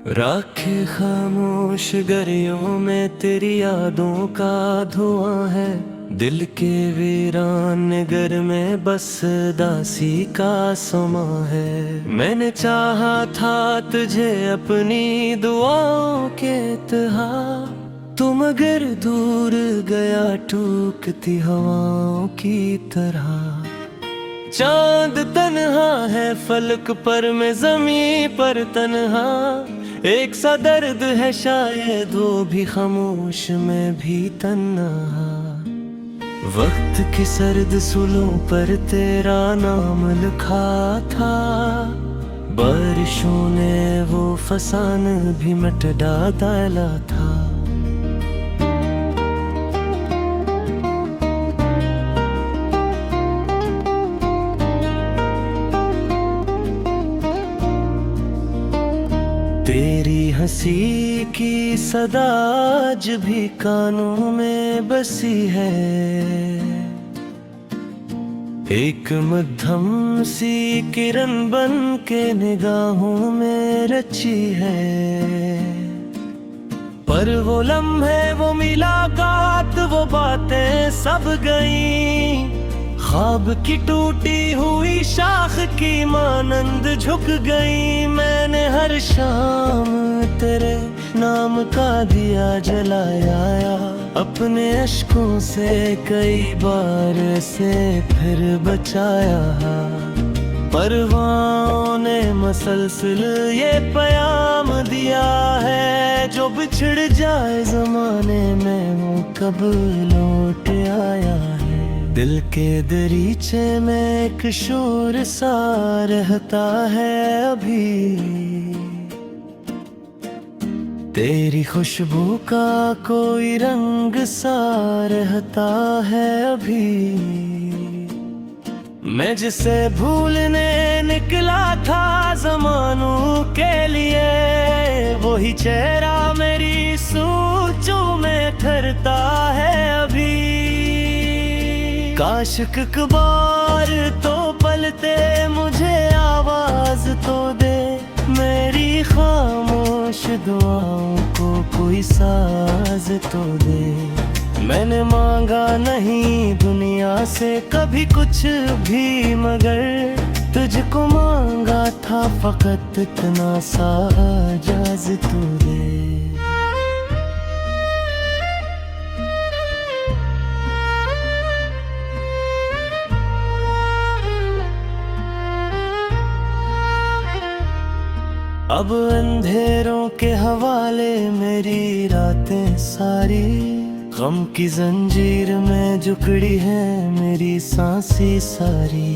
राखे खामोश गरियों में तेरी यादों का धुआं है। दिल के वीरान घर में बस दासी का समा है। मैंने चाहा था तुझे अपनी दुआओं के तहा, तू मगर दूर गया टूकती हवाओं की तरह। चांद तन्हा है फलक पर, मैं ज़मीं पर तन्हा। एक सा दर्द है शायद वो भी खामोश, मैं भी तन्हा। वक्त की सर्द सुलों पर तेरा नाम लिखा था, बारिशों ने वो फसान भी मिट डाला था। तेरी हंसी की सदा आज भी कानों में बसी है, एक मध्यम सी किरण बन के निगाहों में रची है। पर वो लम्हे, वो मुलाकात, वो बातें सब गईं। ख्वाब की टूटी हुई शाख की मानंद झुक गई। मैंने हर शाम तेरे नाम का दिया जलाया, अपने अश्कों से कई बार से फिर बचाया। परवानों ने मसलसल ये प्याम दिया है, जो बिछड़ जाए जमाने में वो कब लौट आया है। दिल के दरीचे में एक शोर सा रहता है अभी, तेरी खुशबू का कोई रंग सा रहता है अभी। मैं जिसे भूलने निकला था ज़मानों के लिए, वही चेहरा मेरी सोचों में ठहरता है अभी। काश कबार तो पलते मुझे आवाज तो दे, मेरी खामोश दुआओं को कोई साज तो दे। मैंने मांगा नहीं दुनिया से कभी कुछ भी, मगर तुझको मांगा था फकत इतना सा आजाज तो दे। अब अंधेरों के हवाले मेरी रातें सारी, गम की जंजीर में जुकड़ी है मेरी सांसें सारी।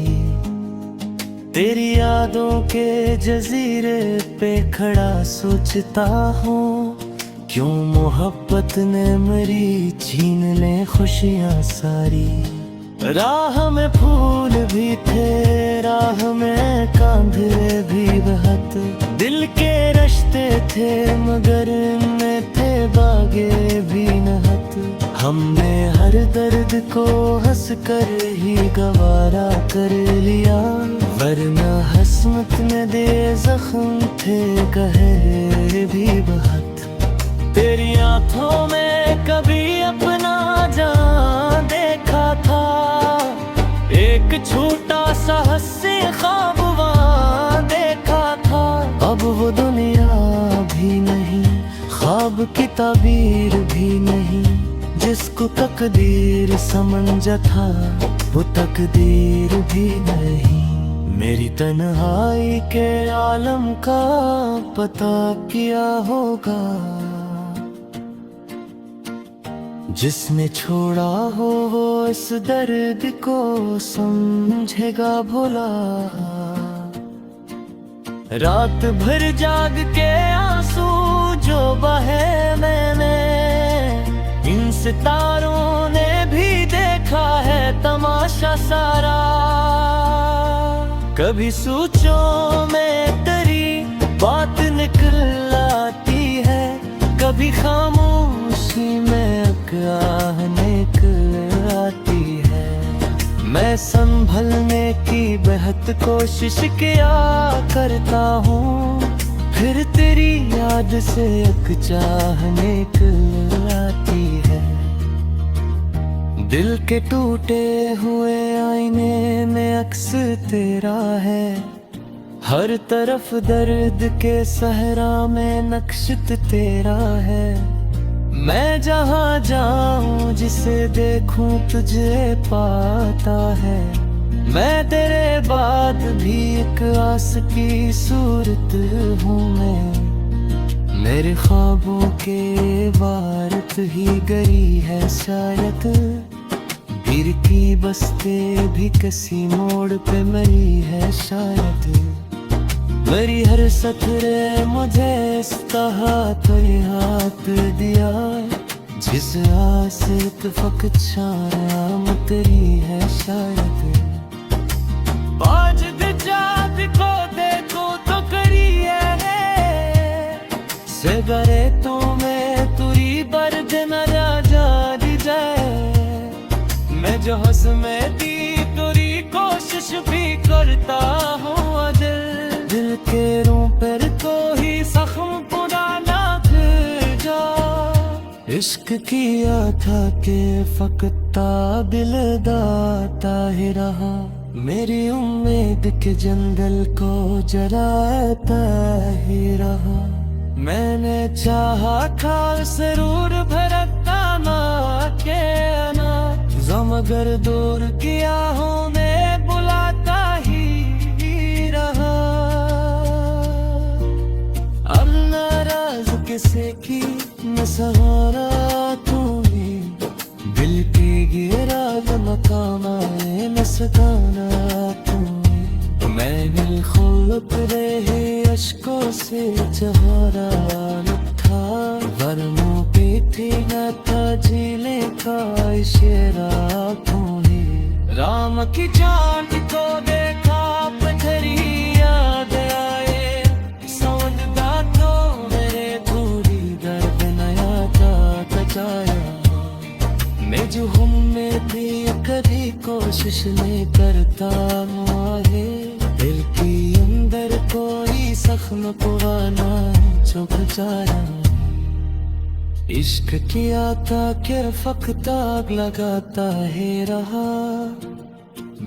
तेरी यादों के जजीरे पे खड़ा सोचता हूँ, क्यों मोहब्बत ने मेरी छीन ले खुशियाँ सारी। राह में फूल भी थे, राह में कांधे भी बहत, दिल के रश्ते थे मगर इनमें थे बागे भी नहत। हमने हर दर्द को हंस कर ही गवारा कर लिया, वरना हसमत में दे जख्म थे कहर भी बहत। तेरी आंखों में कभी अपना जान देखा था, एक छोटा सा हंसी ख्वाब वहाँ देखा था। अब वो दुनिया भी नहीं, ख्वाब की ताबीर भी नहीं, जिसको तकदीर समझा था वो तकदीर भी नहीं। मेरी तन्हाई के आलम का पता किया होगा, जिसने छोड़ा हो वो इस दर्द को समझेगा भोला। रात भर जाग के आंसू जो बहे मैंने, इन सितारों ने भी देखा है तमाशा सारा। कभी सोचों में तेरी बात निकल आती है, कभी खामोशी में आह निकल आती है। मैं संभलने की बेहद कोशिश किया करता हूँ, फिर तेरी याद से एक चाह निकल आती है। दिल के टूटे हुए आईने में अक्स तेरा है। हर तरफ दर्द के सहरा में नक्श तेरा है। मैं जहाँ जाऊं जिसे देखूं तुझे पाता है। मैं तेरे बाद भी एक आस की सूरत हूँ मैं। मेरे ख्वाबों के इबारत ही गरी है शायद। गिर की बस्ते भी किसी मोड़ पे मरी है शायद। मेरी हर सतरे मुझे इस तरह तो हाथ दिया। जिस आस इत्फाक शाम तेरी है शायद। बाज दे जात को देखो तो करी है। सगरे तो मैं तुरी बर्द न राजा दी जाए। मैं जो हंस में दी तुरी कोशिश भी करता हूँ। दिल के रूह पर को ही जख्म पुराना फिर जा। इश्क किया था कि फकता दिल दाता ही रहा। मेरी उम्मीद के जंगल को जलाता ही रहा। मैंने चाहा था जरूर भरता ना के ना। मगर दूर किया हूँ मैं बुलाता ही रहा। अब नाराज किसे की न सहारा तू ही। दिल के गिरा मकाम आए न सताना तू ही। मैंने खुद रहे अश्कों से चहारा न था। वरनों पे थी न था झीले का इशारा तू ही। राम की जान को देखा पथरी याद आए। सौंदगा तो मेरे थोड़ी दर्द नया था तचाया। मैं जो हम में भी कभी कोशिश नहीं करता मुआहे। दिल के अंदर कोई जख्म पुराना चुप जाया। इश्क किया था कि फकता लगाता है रहा।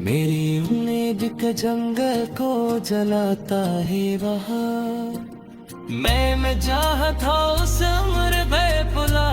मेरी उम्मीद के जंगल को जलाता है रहा। मैं जहाँ था उस उम्र भय भुला